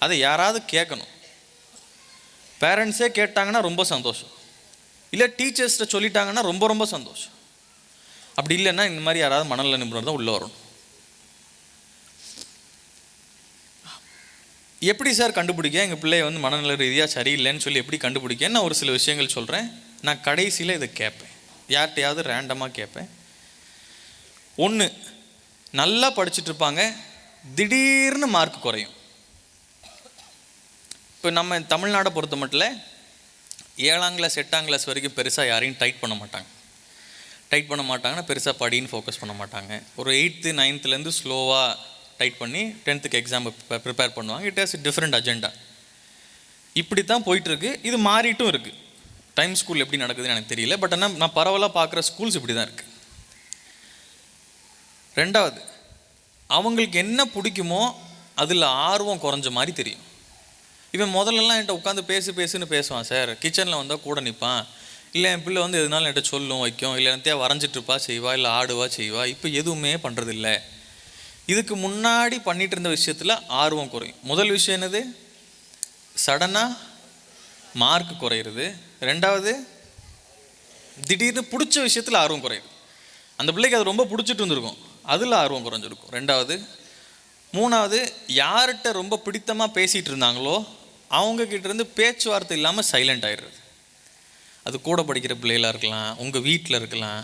அதை யாராவது கேட்கணும். பேரண்ட்ஸே கேட்டாங்கன்னா ரொம்ப சந்தோஷம், இல்லை டீச்சர்ஸ்கிட்ட சொல்லிட்டாங்கன்னா ரொம்ப ரொம்ப சந்தோஷம். அப்படி இல்லைன்னா இந்த மாதிரி யாராவது மனநல நிபுணர் தான் உள்ளே வரணும். எப்படி சார் கண்டுபிடிக்க எங்கள் பிள்ளைய வந்து மனநல ரீதியாக சரியில்லைன்னு சொல்லி எப்படி கண்டுபிடிக்க? நான் ஒரு சில விஷயங்கள் சொல்கிறேன். நான் கடைசியில் இதை கேட்பேன், யார்கிட்டையாவது ரேண்டமாக கேட்பேன். ஒன்று, நல்லா படிச்சுட்டு இருப்பாங்க, திடீர்னு மார்க் குறையும். இப்போ நம்ம தமிழ்நாடை பொறுத்த மட்டும் 7ஆம் கிளாஸ் 8ஆம் கிளாஸ் வரைக்கும் பெருசாக யாரையும் டைட் பண்ண மாட்டாங்கன்னா பெருசாக படின்னு ஃபோக்கஸ் பண்ண மாட்டாங்க. ஒரு 8th 9th ஸ்லோவாக டைட் பண்ணி 10th எக்ஸாம் ப்ரிப்பேர் பண்ணுவாங்க. It has different agenda. இப்படி தான் போயிட்டுருக்கு. இது மாறிட்டும் இருக்குது. டைம் ஸ்கூல் எப்படி நடக்குதுன்னு எனக்கு தெரியல, பட் ஆனால் நான் பரவலாக பார்க்குற ஸ்கூல்ஸ் இப்படி தான் இருக்குது. ரெண்டாவது, அவங்களுக்கு என்ன பிடிக்குமோ அதில் ஆர்வம் குறைஞ்ச மாதிரி தெரியும். இவன் முதல்லலாம் என்கிட்ட உட்காந்து பேசுன்னு பேசுவான் சார், கிச்சனில் வந்தால் கூட நிற்பான், இல்லை என் பிள்ளை வந்து எதுனாலும் என்கிட்ட சொல்லும் வைக்கும், இல்லை என்னத்தையா வரைஞ்சிட்ருப்பா செய்வா, இல்லை ஆடுவா செய்வா. இப்போ எதுவுமே பண்ணுறதில்ல. இதுக்கு முன்னாடி பண்ணிகிட்டு இருந்த விஷயத்தில் ஆர்வம் குறையும். முதல் விஷயம் என்னது? சடனாக மார்க் குறையிறது. ரெண்டாவது, திடீர்னு பிடிச்ச விஷயத்தில் ஆர்வம் குறையுது. அந்த பிள்ளைக்கு அது ரொம்ப பிடிச்சிட்டு இருந்திருக்கும், அதில் ஆர்வம் குறைஞ்சிருக்கும். ரெண்டாவது. மூணாவது, யார்கிட்ட ரொம்ப பிடித்தமாக பேசிகிட்டு இருந்தாங்களோ அவங்கக்கிட்டேருந்து பேச்சுவார்த்தை இல்லாமல் சைலண்ட் ஆகிடுறது. அது கூட படிக்கிற பிள்ளைகளாக இருக்கலாம், உங்கள் வீட்டில் இருக்கலாம்.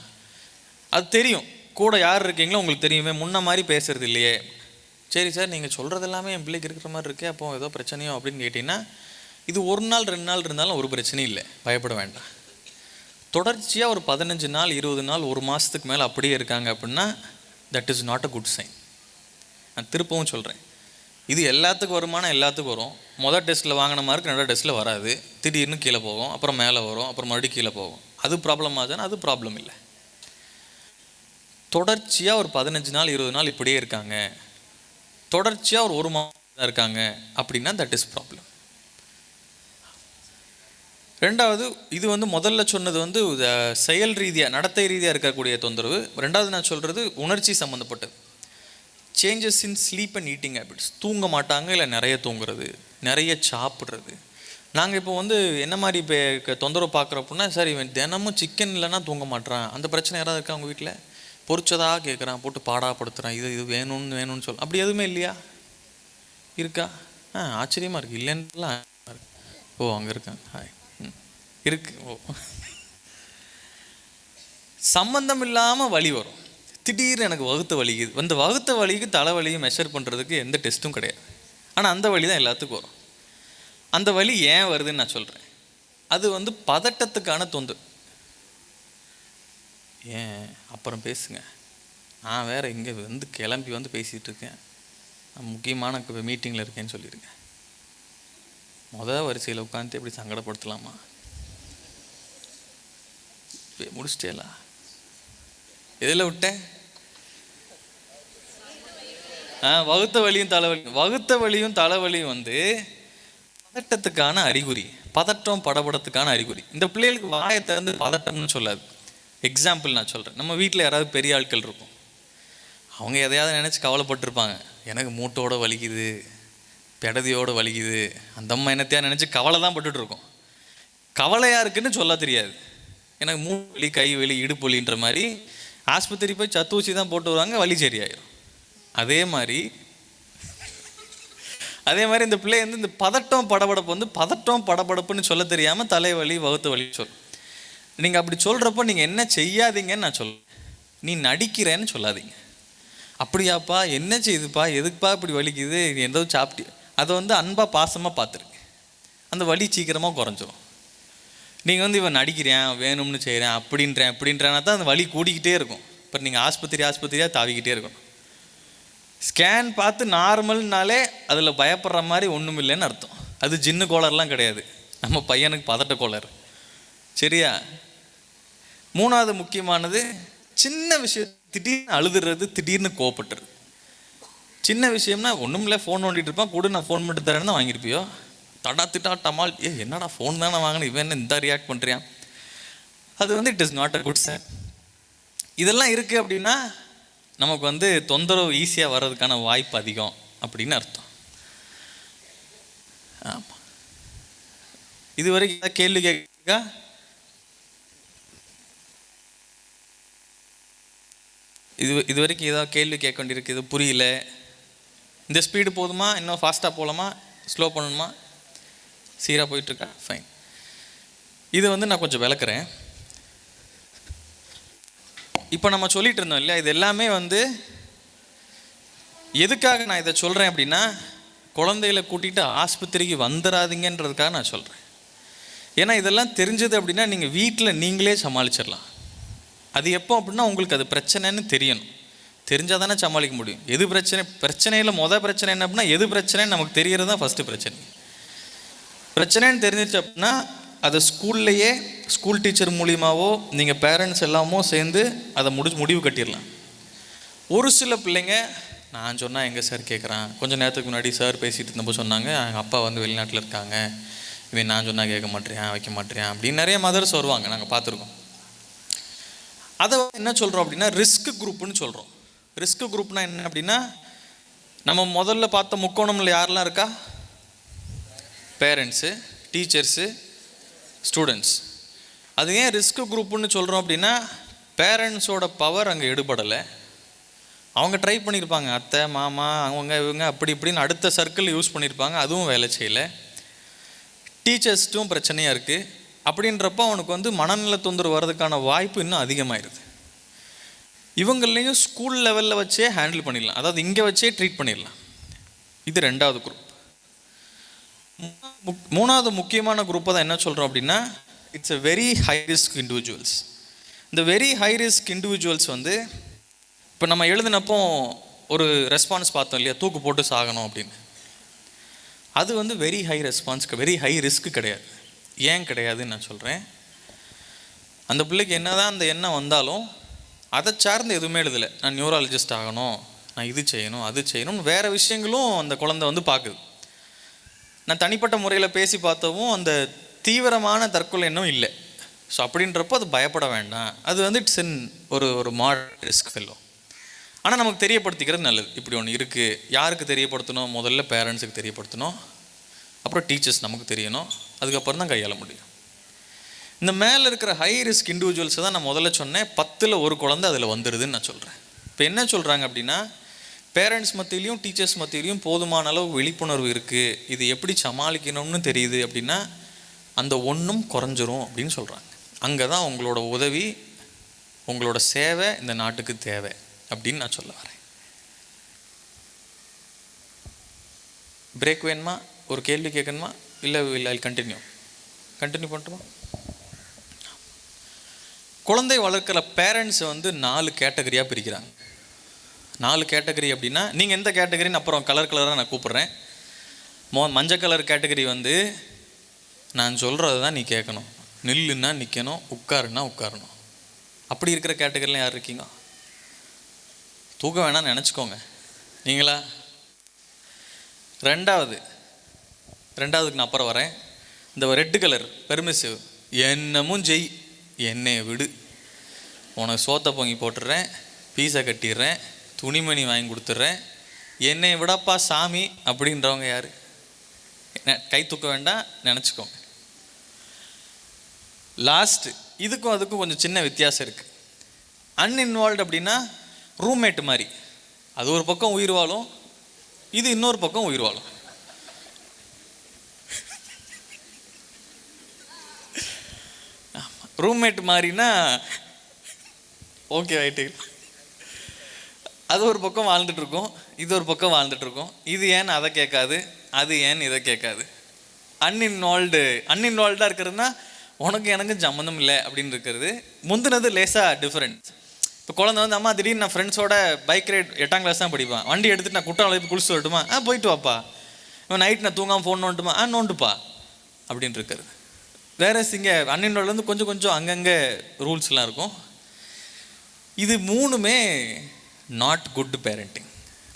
அது தெரியும், கூட யார் இருக்கீங்களோ உங்களுக்கு தெரியுமே, முன்ன மாதிரி பேசுகிறது இல்லையே. சரி சார், நீங்கள் சொல்கிறது எல்லாமே என் பிள்ளைக்கு இருக்கிற மாதிரி இருக்கே, அப்போ ஏதோ பிரச்சனையோ அப்படின்னு கேட்டிங்கன்னா, இது 1 நாள் 2 நாள் இருந்தாலும் ஒரு பிரச்சனையும் இல்லை, பயப்பட வேண்டாம். தொடர்ச்சியாக ஒரு 15 நாள் 20 நாள் 1 மாதத்துக்கு மேலே அப்படியே இருக்காங்க அப்படின்னா that is not a good sign. நான் திருப்பவும் சொல்கிறேன், இது எல்லாத்துக்கும் வருமானம், எல்லாத்துக்கும் வரும். மொதல் டெஸ்ட்டில் வாங்கின மார்க் 2வது டெஸ்ட்டில் வராது, திடீர்னு கீழே போகும், அப்புறம் மேலே வரும், அப்புறம் மறுபடியும் கீழே போகும். அது ப்ராப்ளம் ஆகுதுன்னா அது ப்ராப்ளம் இல்லை. தொடர்ச்சியாக ஒரு 15 நாள் 20 நாள் இப்படியே இருக்காங்க, தொடர்ச்சியாக ஒரு 1 மாதம் இருக்காங்க அப்படின்னா தட் இஸ் ப்ராப்ளம். ரெண்டாவது, இது வந்து முதல்ல சொன்னது வந்து செயல் ரீதியாக நடத்தை ரீதியாக இருக்கக்கூடிய தொந்தரவு. ரெண்டாவது நான் சொல்கிறது உணர்ச்சி சம்மந்தப்பட்டது. Changes in sleep and eating habits. தூங்க மாட்டாங்க, இல்லை நிறைய தூங்குறது, நிறைய சாப்பிட்றது. நாங்கள் இப்போ வந்து என்ன மாதிரி இப்போ தொந்தரவு பார்க்குறப்போனா, சார் இவன் தினமும் சிக்கன் இல்லைன்னா தூங்க மாட்டான், அந்த பிரச்சனை யாராவது இருக்கா அவங்க வீட்டில்? பொறிச்சதாக கேட்குறான், போட்டு பாடாப்படுத்துகிறான், இது வேணும்னு சொல்ல. அப்படி எதுவுமே இல்லையா? இருக்கா? ஆச்சரியமாக இருக்குது. இல்லைன்னுலாம் ஓ அங்கே இருக்காங்க, ஹாய் இருக்கு. ஓ, சம்பந்தம் இல்லாமல் வலி வரும். திடீர்னு எனக்கு வகுத்த வலிக்குது, அந்த வகுத்த வலிக்கு தலைவலியை மெஷர் பண்ணுறதுக்கு எந்த டெஸ்ட்டும் கிடையாது. ஆனால் அந்த வலி தான் எல்லாத்துக்கும் வரும். அந்த வலி ஏன் வருதுன்னு நான் சொல்கிறேன். அது வந்து பதட்டத்துக்கான தொந்தரவு. ஏன் அப்புறம் பேசுங்க, நான் வேறு இங்கே வந்து கிளம்பி வந்து பேசிகிட்டு இருக்கேன், நான் முக்கியமான மீட்டிங்கில் இருக்கேன்னு சொல்லியிருக்கேன். வரிசையில் உட்காந்து எப்படி சங்கடப்படுத்தலாமா? முடிச்சிட்டேலா? எதில் விட்டேன்? வகுத்த வலியும் தலைவலியும் வந்து பதட்டத்துக்கான அறிகுறி, பதட்டம் படபடத்துக்கான அறிகுறி. இந்த பிள்ளைகளுக்கு வாயை திறந்து பதட்டம்னு சொல்லாது. எக்ஸாம்பிள் நான் சொல்கிறேன், நம்ம வீட்டில் யாராவது பெரிய ஆட்கள் இருக்கும், அவங்க எதையாவது நினச்சி கவலைப்பட்டிருப்பாங்க. எனக்கு மூட்டோட வலிக்குது, பெடதியோடு வலிக்குது, அந்த அம்மா என்னத்தையா நினச்சி கவலை தான் பட்டுட்ருக்கோம். கவலையாக இருக்குன்னு சொல்ல தெரியாது. எனக்கு மூட்டு வலி, கை வலி, இடுப்பு வலின்ற மாதிரி ஆஸ்பத்திரி போய் சத்தூசி தான் போட்டு வருவாங்க, வலி சரியாயிடும். அதே மாதிரி இந்த பிள்ளை வந்து இந்த பதட்டம் படபடப்பு வந்து பதட்டம் படபடப்புன்னு சொல்ல தெரியாமல் தலைவலி வகுத்த வலி சொல். நீங்கள் அப்படி சொல்கிறப்போ நீங்கள் என்ன செய்யாதீங்கன்னு நான் சொல்ல, நீ நடிக்கிறேன்னு சொல்லாதீங்க. அப்படியாப்பா, என்ன செய்யுதுப்பா, எதுக்குப்பா இப்படி வலிக்குது, நீ எதோ சாப்பிட்டு, அதை வந்து அன்பாக பாசமாக பார்த்துருங்க, அந்த வலி சீக்கிரமாக குறைஞ்சிரும். நீங்கள் வந்து இவன் நடிக்கிறேன், வேணும்னு செய்கிறேன், அப்படின்றேன்னா தான் அந்த வலி கூடிக்கிட்டே இருக்கும். இப்போ நீங்கள் ஆஸ்பத்திரியாக தாவிக்கிட்டே இருக்கும். ஸ்கேன் பார்த்து நார்மல்னாலே அதில் பயப்படுற மாதிரி ஒன்றும் இல்லைன்னு அர்த்தம். அது ஜின்னு கோளர்லாம் கிடையாது, நம்ம பையனுக்கு பதட்ட கோளர். சரியா? மூணாவது முக்கியமானது, சின்ன விஷயம் திடீர்னு அழுதுறது, திடீர்னு கோவப்பட்டுறது. சின்ன விஷயம்னா ஒன்றும் இல்லை, ஃபோன் நோண்டிட்டு இருப்பான், கூட நான் ஃபோன் மட்டும் தரேன்னு தான் வாங்கியிருப்பியோ, தடா டமால், என்னடா ஃபோன் தானே வாங்கினேன், இவன் என்ன இந்த ரியாக்ட் பண்ணுறியான். அது வந்து it is not a good sign. இதெல்லாம் இருக்குது அப்படின்னா நமக்கு வந்து தொந்தரவு ஈஸியாக வர்றதுக்கான வாய்ப்பு அதிகம் அப்படின்னு அர்த்தம். ஆமாம். இது வரைக்கும் ஏதாவது கேள்வி கேட்க? இது வரைக்கும் ஏதாவது கேள்வி கேட்க வேண்டியிருக்கு, இது புரியல, இந்த ஸ்பீடு போதுமா, இன்னும் ஃபாஸ்ட்டாக போகலாமா, ஸ்லோ பண்ணணுமா, சீராக போயிட்டுருக்கா? ஃபைன். இது நான் கொஞ்சம் விளக்குறேன். இப்போ நம்ம சொல்லிட்டு இருந்தோம் இல்லையா, இது எல்லாமே எதுக்காக நான் இதை சொல்கிறேன் அப்படின்னா, குழந்தைகளை கூட்டிகிட்டு ஆஸ்பத்திரிக்கு வந்துடாதீங்கன்றதுக்காக நான் சொல்கிறேன். ஏன்னா இதெல்லாம் தெரிஞ்சது அப்படின்னா நீங்கள் வீட்டில் நீங்களே சமாளிச்சிடலாம். அது எப்போ அப்படின்னா உங்களுக்கு அது பிரச்சனைன்னு தெரியணும். தெரிஞ்சால் தானே சமாளிக்க முடியும். எது பிரச்சனையில் பிரச்சனை என்ன அப்படின்னா, எது பிரச்சனைன்னு நமக்கு தெரியறது தான் ஃபஸ்ட்டு பிரச்சனை. பிரச்சனைன்னு தெரிஞ்சிச்சு அப்படின்னா அதை ஸ்கூல்லையே ஸ்கூல் டீச்சர் மூலியமாவோ நீங்கள் பேரண்ட்ஸ் எல்லாமோ சேர்ந்து அதை முடிவு கட்டிடலாம். ஒரு சில பிள்ளைங்க நான் சொன்னால் எங்கே சார் கேட்குறான், கொஞ்சம் நேரத்துக்கு முன்னாடி சார் பேசிகிட்டு இருந்தப்போ சொன்னாங்க எங்கள் அப்பா வெளிநாட்டில் இருக்காங்க, இவன் நான் சொன்னால் கேட்க மாட்டேறியான், வைக்க மாட்டேறியான் அப்படின்னு நிறைய மதர்ஸ் வருவாங்க, நாங்கள் பார்த்துருக்கோம். அதை என்ன சொல்கிறோம் அப்படின்னா ரிஸ்க் குரூப்புன்னு சொல்கிறோம். ரிஸ்க் குரூப்னா என்ன அப்படின்னா, நம்ம முதல்ல பார்த்த முக்கோணம்ல யாரெல்லாம் இருக்கா? Parents, teachers, students. அது ஏன் ரிஸ்க் குரூப்புன்னு சொல்கிறோம் அப்படின்னா, பேரண்ட்ஸோட பவர் அங்கே எடுபடலை. அவங்க ட்ரை பண்ணியிருப்பாங்க, அத்தை மாமா அவங்க இவங்க அப்படி இப்படின்னு அடுத்த சர்க்கிள் யூஸ் பண்ணியிருப்பாங்க, அதுவும் வேலை செய்யலை. டீச்சர்ஸ்ட்டும் பிரச்சனையாக இருக்குது. அப்படின்றப்போ அவனுக்கு மனநல தொந்தரவு வர்றதுக்கான வாய்ப்பு இன்னும் அதிகமாகிடுது. இவங்களையும் ஸ்கூல் லெவலில் வச்சே ஹேண்டில் பண்ணிடலாம், அதாவது இங்கே வச்சே ட்ரீட் பண்ணிடலாம். இது ரெண்டாவது குரூப். மூணாவது முக்கியமான குரூப்பை தான் என்ன சொல்கிறோம் அப்படின்னா, it's a very high risk individuals. இந்த வெரி ஹை ரிஸ்க் இண்டிவிஜுவல்ஸ் இப்போ நம்ம எழுதினப்போ ஒரு ரெஸ்பான்ஸ் பார்த்தோம் இல்லையா, தூக்கு போட்டு சாகணும் அப்படின்னு. அது very high response, very high risk கிடையாது. ஏன் கிடையாதுன்னு நான் சொல்கிறேன். அந்த பிள்ளைக்கு என்ன தான் அந்த எண்ணம் வந்தாலும் அதை சார்ந்து எதுவுமே எழுதலை. நான் நியூராலஜிஸ்ட் ஆகணும், நான் இது செய்யணும் அது செய்யணும், வேறு விஷயங்களும் அந்த குழந்தை பார்க்குது. நான் தனிப்பட்ட முறையில் பேசி பார்த்தவும் அந்த தீவிரமான தற்கொலை எண்ணம் இல்லை. ஸோ அப்படின்றப்போ அது பயப்பட வேண்டாம். அது இட்ஸ் இன் ஒரு மாடரேட் ரிஸ்க் ஃபெல்லோ. ஆனால் நமக்கு தெரியப்படுத்திக்கிறது நல்லது. இப்படி ஒன்று இருக்குது. யாருக்கு தெரியப்படுத்தணும்? முதல்ல பேரண்ட்ஸுக்கு தெரியப்படுத்தணும், அப்புறம் டீச்சர்ஸ் நமக்கு தெரியணும், அதுக்கப்புறம் தான் கையாள முடியும். இந்த மேலே இருக்கிற ஹை ரிஸ்க் இண்டிவிஜுவல்ஸை தான் நான் முதல்ல சொன்னேன், 10ல் ஒரு குழந்தை அதில் வந்துடுதுன்னு நான் சொல்கிறேன். இப்போ என்ன சொல்கிறாங்க அப்படின்னா, பேரண்ட்ஸ் மத்தியிலையும் டீச்சர்ஸ் மத்தியிலையும் போதுமான அளவு விழிப்புணர்வு இருக்குது, இது எப்படி சமாளிக்கணும்னு தெரியுது அப்படின்னா அந்த ஒன்றும் குறைஞ்சிரும் அப்படின்னு சொல்கிறாங்க. அங்கே தான் உங்களோட உதவி, உங்களோட சேவை இந்த நாட்டுக்கு தேவை அப்படின்னு நான் சொல்ல வரேன். பிரேக் வேணுமா? ஒரு கேள்வி கேட்கணுமா? இல்லை கண்டினியூ பண்ணட்டுமா? குழந்தை வளர்க்குற பேரண்ட்ஸை 4 கேட்டகரியாக பிரிக்கிறாங்க. 4 கேட்டகரி அப்படின்னா, நீங்கள் எந்த கேட்டகரின்னு அப்புறம் கலராக நான் கூப்பிட்றேன். மஞ்சள் கலர் கேட்டகரி நான் சொல்கிறது தான் நீ கேட்கணும், நில்லுன்னா நிற்கணும், உட்காருன்னா உட்காரணும். அப்படி இருக்கிற கேட்டகரிலாம் யார் இருக்கீங்க? தூக்க வேணாம்னு நினச்சிக்கோங்க நீங்களா? ரெண்டாவதுக்கு நான் அப்புறம் வரேன். இந்த ரெட்டு கலர் பெர்மிசிவ், என்னமும் ஜெய், என்னையை விடு, உனக்கு சோத்தை பொங்கி போட்டுடுறேன், பீஸை கட்டிடுறேன், துணிமணி வாங்கி கொடுத்துட்றேன், என்னை விடப்பா சாமி அப்படின்றவங்க யார்? கை தூக்க வேண்டாம், நினச்சிக்கோங்க. லாஸ்ட்டு, இதுக்கும் அதுக்கும் கொஞ்சம் சின்ன வித்தியாசம் இருக்குது. அன்இன்வால்வ்டு அப்படின்னா ரூம்மேட்டு மாதிரி, அது ஒரு பக்கம் உயிர் வாழும், இது இன்னொரு பக்கம் உயிர் வாழும். ரூம்மேட் மாதிரினா ஓகே ரைட்டு, அது ஒரு பக்கம் வாழ்ந்துட்டுருக்கோம், இது ஒரு பக்கம் வாழ்ந்துட்டுருக்கோம். இது ஏன்னு அதை கேட்காது, அது ஏன்னு இதை கேட்காது. அன்இன்வால்வ்டாக இருக்கிறதுனா உனக்கு எனக்கு சம்மந்தம் இல்லை அப்படின்னு இருக்கிறது. முந்தினது லேசாக டிஃப்ரெண்ட். இப்போ குழந்தை அம்மா திடீர்னு நான் ஃப்ரெண்ட்ஸோட பைக் ரைட் 8ஆம் கிளாஸ் தான் படிப்பான், வண்டி எடுத்துகிட்டு நான் குற்றாலம் போய் குளிச்சு வரட்டுமா? போயிட்டு வாப்பா. இவன் நைட் நான் தூங்காமல் ஃபோன் நோண்டுமா? நோண்டுப்பா அப்படின்னு இருக்கிறது. வேறு இங்கே அன்இன்வால்வ்லேருந்து கொஞ்சம் அங்கங்கே ரூல்ஸ்லாம் இருக்கும். இது மூணுமே not good parenting.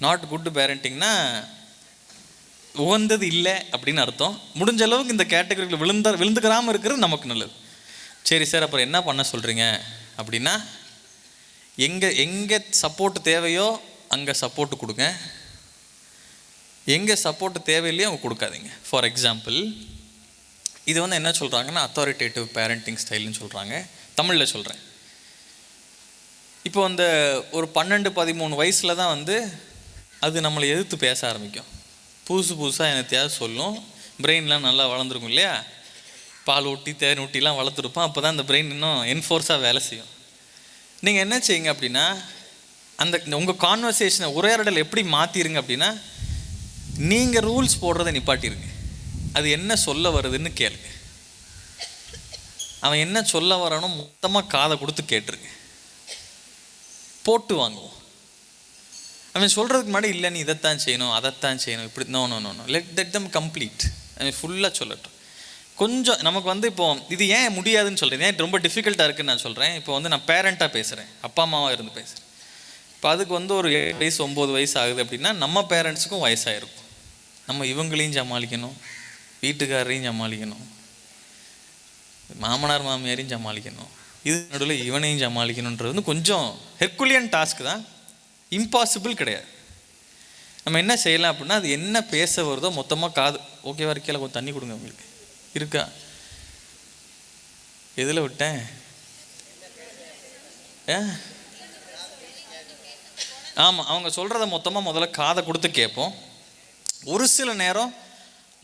Not good பேரண்டிங்னா உகந்தது இல்லை அப்படின்னு அர்த்தம். முடிஞ்ச அளவுக்கு இந்த கேட்டகரியில் விழுந்துக்கிறாமல் இருக்கிறது நமக்கு நல்லது. சரி சார், அப்புறம் என்ன பண்ண சொல்கிறீங்க அப்படின்னா, எங்கே சப்போர்ட் தேவையோ அங்கே சப்போர்ட்டு கொடுங்க. எங்கே சப்போர்ட் தேவையில்லையே அவங்க கொடுக்காதீங்க. ஃபார் எக்ஸாம்பிள், இது வந்து என்ன சொல்கிறாங்கன்னா அத்தாரிட்டேட்டிவ் பேரண்டிங் ஸ்டைல்னு சொல்கிறாங்க. தமிழில் சொல்கிறேன். இப்போ அந்த ஒரு 12-13 வயசில் தான் வந்து அது நம்மளை எதிர்த்து பேச ஆரம்பிக்கும். புதுசாக என்னத்தையாவது சொல்லும். பிரெயின்லாம் நல்லா வளர்ந்துருக்கும் இல்லையா, பால் ஊட்டி தேன் ஊட்டிலாம் வளர்த்துருப்போம். அப்போ தான் அந்த பிரெயின் இன்னும் என்ஃபோர்ஸாக வேலை செய்யும். நீங்கள் என்ன செய்யுங்க அப்படின்னா, அந்த உங்கள் கான்வர்சேஷனை உரையாடல் எப்படி மாற்றிடுங்க அப்படின்னா, நீங்கள் ரூல்ஸ் போடுறதை நிப்பாட்டிருங்க. அது என்ன சொல்ல வருதுன்னு கேளுங்க. அவன் என்ன சொல்ல வரானோ மொத்தமாக காதை கொடுத்து கேட்டுருங்க. போட்டு வாங்குவோம். அவன் சொல்கிறதுக்கு முன்னாடி இல்லை நீ இதைத்தான் செய்யணும் அதைத்தான் செய்யணும் இப்படி no no no no let them complete. அவன் ஃபுல்லாக சொல்லட்டும். கொஞ்சம் நமக்கு வந்து இப்போ இது ஏன் முடியாதுன்னு சொல்கிறேன், ஏன் ரொம்ப டிஃபிகல்ட்டாக இருக்குதுன்னு நான் சொல்கிறேன். இப்போ வந்து நான் பேரண்ட்டாக பேசுகிறேன், அப்பா அம்மாவாக இருந்து பேசுகிறேன். இப்போ அதுக்கு வந்து ஒரு 7 வயசு 9 வயசு ஆகுது அப்படின்னா நம்ம பேரண்ட்ஸுக்கும் வயசாகிருக்கும். நம்ம இவங்களையும் சமாளிக்கணும், வீட்டுக்காரரையும் சமாளிக்கணும், மாமனார் மாமியாரையும் சமாளிக்கணும், இது நடுவில் இவனையும் சமாளிக்கணுன்றது வந்து கொஞ்சம் ஹெர்குலியன் டாஸ்க் தான், இம்பாசிபிள் கிடையாது. நம்ம என்ன செய்யலாம் அப்படின்னா, அது என்ன பேச வருதோ மொத்தமாக காது ஓகேவா இருக்கையில் கொஞ்சம் தண்ணி கொடுங்க. உங்களுக்கு இருக்கா? எதில் விட்டேன்? ஆமாம், அவங்க சொல்கிறத மொத்தமாக முதல்ல காதை கொடுத்து கேட்போம். ஒரு சில நேரம்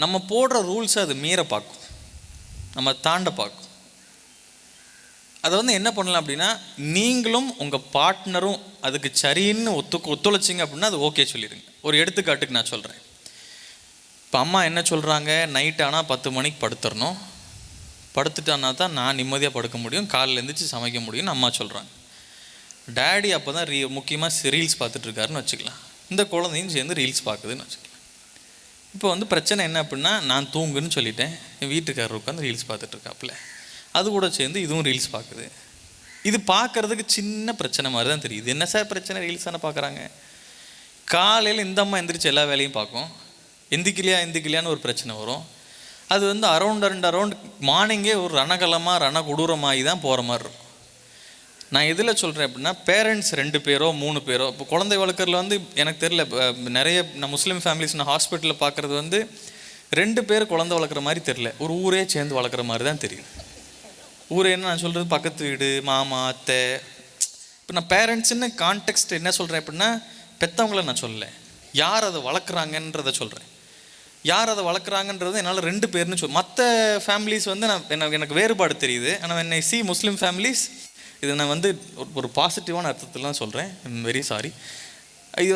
நம்ம போடுற ரூல்ஸை அது மீற பார்க்கும், நம்ம தாண்ட பார்க்கும். அதை வந்து என்ன பண்ணலாம் அப்படின்னா, நீங்களும் உங்கள் பார்ட்னரும் அதுக்கு சரின்னு ஒத்துழைச்சிங்க அப்படின்னா அது ஓகே சொல்லிடுங்க. ஒரு எடுத்துக்காட்டுக்கு நான் சொல்கிறேன். இப்போ அம்மா என்ன சொல்கிறாங்க, நைட் ஆனால் 10 மணிக்கு படுத்துடணும், படுத்துட்டானா தான் நான் நிம்மதியாக படுக்க முடியும், காலையில் எழுந்திரிச்சு சமைக்க முடியும்னு அம்மா சொல்கிறாங்க. டேடி அப்போ தான் முக்கியமாக ரீல்ஸ் பார்த்துட்ருக்காருன்னு வச்சுக்கலாம். இந்த குழந்தையும் சேர்ந்து ரீல்ஸ் பார்க்குதுன்னு வச்சுக்கலாம். இப்போ வந்து பிரச்சனை என்ன அப்படின்னா, நான் தூங்குன்னு சொல்லிட்டேன், என் வீட்டுக்காரர் உட்காந்து ரீல்ஸ் பார்த்துட்ருக்காப்புல, அது கூட சேர்ந்து இதுவும் ரீல்ஸ் பார்க்குது. இது பார்க்குறதுக்கு சின்ன பிரச்சனை மாதிரி தான் தெரியுது. என்ன சார் பிரச்சனை, ரீல்ஸ் தானே பார்க்குறாங்க. காலையில் இந்த அம்மா எந்திரிச்சு எல்லா வேலையும் பார்க்கும், எந்திக்கலையான்னு ஒரு பிரச்சனை வரும். அது வந்து அரௌண்ட் மார்னிங்கே ஒரு ரணகலமாக ரணகொடூரமாகி தான் போகிற மாதிரி இருக்கும். நான் எதில் சொல்கிறேன் அப்படின்னா, பேரண்ட்ஸ் 2 பேரோ 3 பேரோ, இப்போ குழந்தை வளர்க்குறதுல வந்து எனக்கு தெரியல, நிறைய நான் முஸ்லீம் ஃபேமிலிஸ் நான் ஹாஸ்பிட்டலில் பார்க்குறது வந்து 2 பேர் குழந்தை வளர்க்குற மாதிரி தெரில, ஒரு ஊரே சேர்ந்து வளர்க்குற மாதிரி தான் தெரியும். ஊரே என்ன நான் சொல்கிறது, பக்கத்து வீடு, மாமா, அத்தை. இப்போ நான் பேரண்ட்ஸுன்னு கான்டெக்ஸ்ட் என்ன சொல்கிறேன் அப்படின்னா, பெற்றவங்கள நான் சொல்லலை, யார் அதை வளர்க்குறாங்கன்றதை சொல்கிறேன். யார் அதை வளர்க்குறாங்கன்றது என்னால் 2 பேர்னு மற்ற ஃபேமிலிஸ் வந்து எனக்கு வேறுபாடு தெரியுது. ஆனால் என்னை முஸ்லீம் ஃபேமிலிஸ், இதை நான் வந்து ஒரு பாசிட்டிவான அர்த்தத்தில் தான் சொல்கிறேன், வெரி சாரி.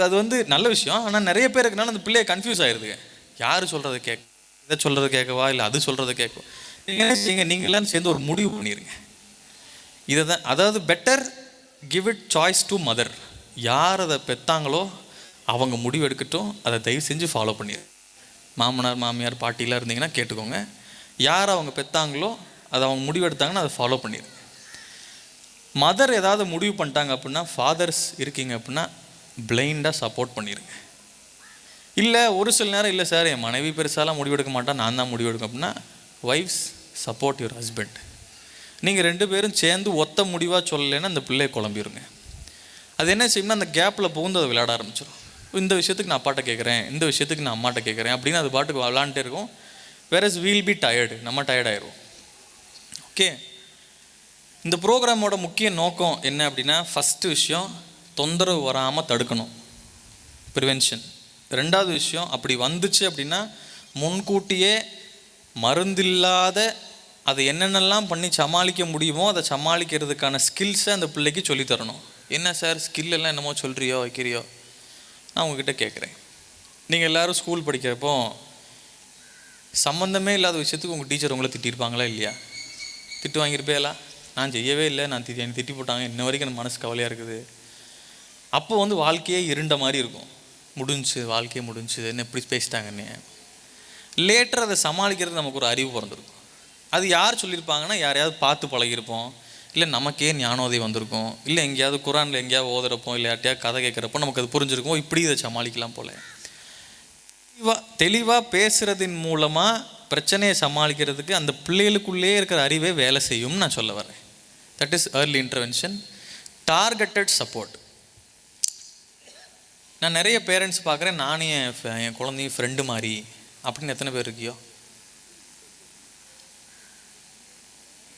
அது வந்து நல்ல விஷயம். ஆனால் நிறைய பேருக்குனால அந்த பிள்ளைய கன்ஃபியூஸ் ஆகிடுதுங்க. யார் சொல்கிறத இதை சொல்கிறத கேட்கவா இல்லை அது சொல்கிறத கேட்கவா. நீங்களாம் சேர்ந்து ஒரு முடிவு பண்ணிடுங்க. இதை தான், அதாவது better give it choice to mother. யார் அதை பெற்றாங்களோ அவங்க முடிவு எடுக்கட்டும், அதை தயவு செஞ்சு ஃபாலோ பண்ணிடு. மாமனார் மாமியார் பாட்டிலாம் இருந்தீங்கன்னா கேட்டுக்கோங்க. யார் அவங்க பெற்றாங்களோ அதை அவங்க முடிவு எடுத்தாங்கன்னா அதை ஃபாலோ பண்ணிடுங்க. மதர் ஏதாவது முடிவு பண்ணிட்டாங்க அப்படின்னா, ஃபாதர்ஸ் இருக்கீங்க அப்படின்னா பிளைண்டாக சப்போர்ட் பண்ணிடுங்க. இல்லை ஒரு சில நேரம் இல்லை சார் என் மனைவி பெருசாலாம் முடிவெடுக்க மாட்டான், நான் தான் முடிவெடுக்க அப்படின்னா, ஒய்ஃப்ஸ் சப்போர்ட் யுவர் ஹஸ்பண்ட். நீங்கள் 2 பேரும் சேர்ந்து ஒத்த முடிவாக சொல்லலைன்னா அந்த பிள்ளையை குழம்பிடுங்க. அது என்ன செய்யணும்னா, அந்த கேப்பில் புகுந்து அதை விளையாட ஆரம்பிச்சிடும். இந்த விஷயத்துக்கு நான் அப்பாட்ட கேட்குறேன், இந்த விஷயத்துக்கு நான் அம்மாட்ட கேட்குறேன் அப்படின்னு அது பாட்டுக்கு விளாண்டுட்டே இருக்கும். வேறஸ் வீல் பி டயர்டு, நம்ம டயர்டாயிடுவோம். ஓகே, இந்த ப்ரோக்ராமோட முக்கிய நோக்கம் என்ன அப்படின்னா, ஃபஸ்ட்டு விஷயம் தொந்தரவு வராமல் தடுக்கணும், ப்ரிவென்ஷன். 2வது விஷயம், அப்படி வந்துச்சு அப்படின்னா முன்கூட்டியே மருந்தில்லாத அதை என்னென்னலாம் பண்ணி சமாளிக்க முடியுமோ அதை சமாளிக்கிறதுக்கான ஸ்கில்ஸை அந்த பிள்ளைக்கு சொல்லித்தரணும். என்ன சார் ஸ்கில் எல்லாம் என்னமோ சொல்கிறியோ வைக்கிறியோ, நான் உங்ககிட்ட கேட்குறேன். நீங்கள் எல்லோரும் ஸ்கூல் படிக்கிறப்போ சம்மந்தமே இல்லாத விஷயத்துக்கு உங்கள் டீச்சர் உங்களை திட்டிருப்பாங்களா இல்லையா? திட்டு வாங்கியிருப்பேலா? நான் செய்யவே இல்லை, என்னை திட்டி போட்டாங்க, இன்ன வரைக்கும் எனக்கு மனசு கவலையாக இருக்குது. அப்போ வந்து வாழ்க்கையே இருண்ட மாதிரி இருக்கும். முடிஞ்சு வாழ்க்கையே முடிஞ்சு, என்ன எப்படி பேசிட்டாங்கன்னு. லேட்டர் அதை சமாளிக்கிறது நமக்கு ஒரு அறிவு பிறந்திருக்கும். அது யார் சொல்லியிருப்பாங்கன்னா, யாரையாவது பார்த்து பழகிருப்போம், இல்லை நமக்கே ஞானோதயம் வந்திருக்கும், இல்லை எங்கேயாவது குரானில் எங்கேயாவது ஓதுறப்போ இல்லை யார்ட்டையாவது கதை கேட்குறப்போ நமக்கு அது புரிஞ்சிருக்கும், இப்படி இதை சமாளிக்கலாம் போல். தெளிவாக பேசுகிறதின் மூலமாக பிரச்சனையை சமாளிக்கிறதுக்கு அந்த பிள்ளைகளுக்குள்ளே இருக்கிற அறிவே வேலை செய்யும்னு நான் சொல்ல வரேன். That is early intervention. Targeted support. நான் நிறைய பேரண்ட்ஸ் பார்க்குறேன், நானும் என் குழந்தையும் ஃப்ரெண்டு மாதிரி அப்படின்னு எத்தனை பேர் இருக்கியோ?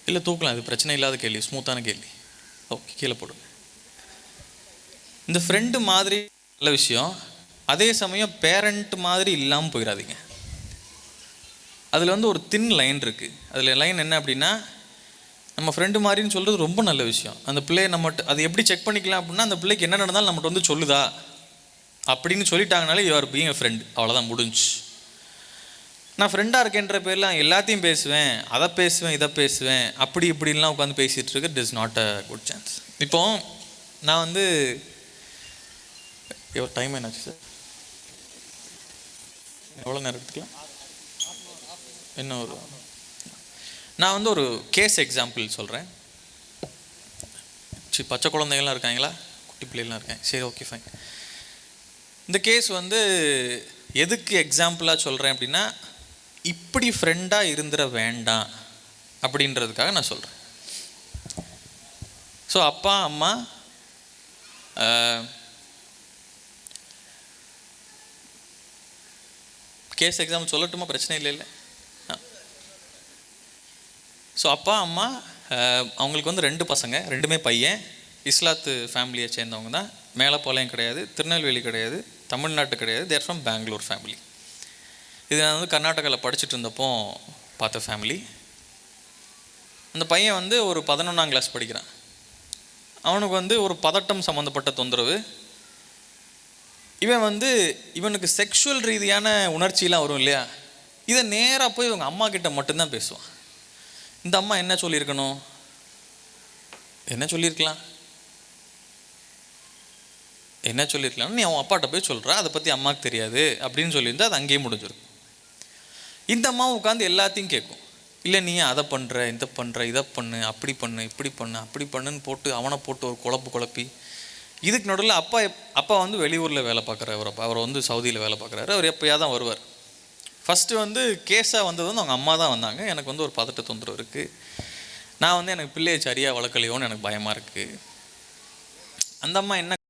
இல்லை தூக்கலாம், இது பிரச்சனை இல்லாத கேள்வி, ஸ்மூத்தான கேள்வி. ஓகே, கீழே போடுங்க. இந்த ஃப்ரெண்டு மாதிரி நல்ல விஷயம், அதே சமயம் பேரண்ட் மாதிரி இல்லாமல் போயிடாதீங்க. அதில் வந்து ஒரு தின் லைன் இருக்குது. அதில் லைன் என்ன அப்படின்னா, நம்ம ஃப்ரெண்டு மாதிரின்னு சொல்கிறது ரொம்ப நல்ல விஷயம். அந்த பிள்ளையை நம்மகிட்ட அது எப்படி செக் பண்ணிக்கலாம் அப்படின்னா, அந்த பிள்ளைக்கு என்ன நடந்தாலும் நம்மகிட்ட வந்து சொல்லுதா அப்படின்னு சொல்லிட்டாங்கனாலே you are being a friend, அவ்வளோதான், முடிஞ்சு. நான் ஃப்ரெண்டாக இருக்கேன்ற பேரில் எல்லாத்தையும் பேசுவேன், அதை பேசுவேன், இதை பேசுவேன், அப்படி இப்படின்லாம் உட்காந்து பேசிகிட்டு இருக்கு, it is not a good chance. இப்போது நான் வந்து டைம் என்னாச்சு சார்? எவ்வளோ நேரம் எடுத்துக்கலாம்? என்ன ஒரு நான் வந்து ஒரு கேஸ் எக்ஸாம்பிள் சொல்கிறேன். சரி, பச்சை குழந்தைகள்லாம் இருக்காங்களா? குட்டி பிள்ளைகள்லாம் இருக்காங்க. சரி, ஓகே, ஃபைன். இந்த கேஸ் வந்து எதுக்கு எக்ஸாம்பிளாக சொல்கிறேன் அப்படின்னா, இப்படி ஃப்ரெண்டாக இருந்துட வேண்டாம் அப்படின்றதுக்காக நான் சொல்கிறேன். ஸோ அப்பா அம்மா கேஸ் எக்ஸாம்பிள் சொல்லட்டுமா? பிரச்சனை இல்லை. ஸோ அப்பா அம்மா அவங்களுக்கு வந்து 2 பசங்க, 2மே பையன். இஸ்லாத்து ஃபேமிலியை சேர்ந்தவங்க தான். மேலப்பாளையம் கிடையாது, திருநெல்வேலி கிடையாது, தமிழ்நாட்டு கிடையாது, தேர் ஃப்ரம் பெங்களூர் ஃபேமிலி. இது நான் வந்து கர்நாடகாவில் படிச்சுட்டு இருந்தப்போ பார்த்த ஃபேமிலி. அந்த பையன் வந்து ஒரு 11ஆம் கிளாஸ் படிக்கிறான். அவனுக்கு வந்து ஒரு பதட்டம் சம்மந்தப்பட்ட தொந்தரவு. இவன் வந்து இவனுக்கு செக்ஷுவல் ரீதியான உணர்ச்சியெலாம் வரும் இல்லையா, இதை நேராக போய் இவங்க அம்மா கிட்ட மட்டும்தான் பேசுவான். இந்த அம்மா என்ன சொல்லியிருக்கணும்? என்ன சொல்லியிருக்கலாம்? நீ அவன் அப்பாட்ட போய் சொல்கிறா, அதை பற்றி அம்மாவுக்கு தெரியாது அப்படின்னு சொல்லியிருந்தா அது அங்கேயே முடிஞ்சிருக்கும். இந்த அம்மாவும் உட்காந்து எல்லாத்தையும் கேட்கும். இல்லை, நீ அதை பண்ணுற, இதை பண்ணுற, இதை பண்ணு, அப்படி பண்ணு, இப்படி பண்ணு, அப்படி பண்ணுன்னு போட்டு அவனை போட்டு ஒரு குழப்பி. இதுக்கு நடுவில் அப்பா வந்து வெளியூரில் வேலை பார்க்குறவர். அவர் வந்து சவுதியில் வேலை பார்க்குறாரு. அவர் எப்போயாவது தான் வருவார். ஃபஸ்ட்டு வந்து கேஸாக வந்தது வந்து அவங்க அம்மா தான் வந்தாங்க. எனக்கு வந்து ஒரு பதட்ட தொந்தரவு இருக்குது, நான் வந்து எனக்கு பிள்ளையை சரியாக வளர்க்கலையோன்னு எனக்கு பயமாக இருக்குது. அந்த அம்மா என்ன